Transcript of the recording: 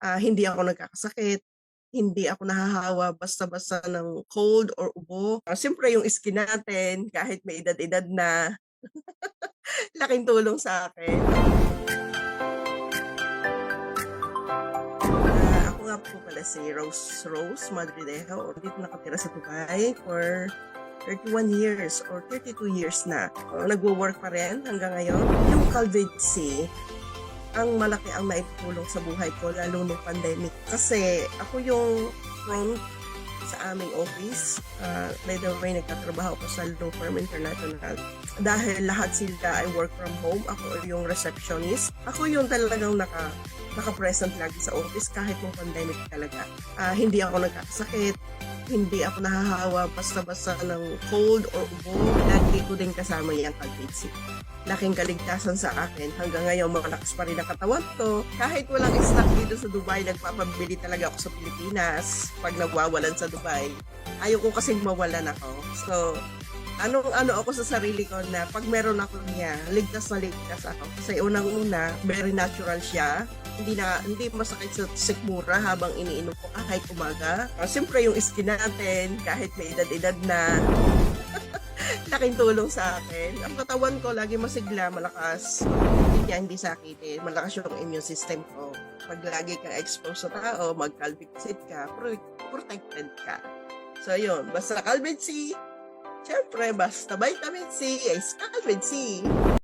Hindi ako nagkakasakit, hindi ako nahahawa basta-basta ng cold or ubo. Siyempre yung skin natin kahit may edad-edad na, laking tulong sa akin. Ako nga po pala si Rose Madrilejo, dito nakatira sa Dubai for 31 years or 32 years na. Nagwo-work pa rin hanggang ngayon. Yung Calvin ang malaki ang naitulong sa buhay ko lalo nung pandemic. Kasi ako yung front sa aming office. By the way, nagtatrabaho ko sa Law Firm International. Dahil lahat sila ay work from home, ako yung receptionist. Ako yung talagang naka-present lagi sa office kahit nung pandemic talaga. Hindi ako nagkakasakit, hindi ako nahahawa basta-basta ng cold or ubo. Lagi ko din kasama yung Calvin. Laking kaligtasan sa akin. Hanggang ngayon, malakas pa rin ang katawan ko. Kahit walang stock dito sa Dubai, nagpapabili talaga ako sa Pilipinas pag nagwawalan sa Dubai. Ayaw ko kasing mawalan ako. So, ano ako sa sarili ko na pag meron ako niya, ligtas na ligtas ako. Kasi unang-una, very natural siya. Hindi masakit sa sikmura habang iniinom ko kahit umaga. Siyempre yung skin natin, kahit may edad-edad na, laking tulong sa akin. Ang katawan ko lagi masigla, malakas. Hindi sakitin. Malakas yung immune system ko. Pag lagi kang exposed sa tao, mag-calvicid ka, protected ka. So yun, basta Calvin C. Siyempre, basta vitamin C is Calvin C.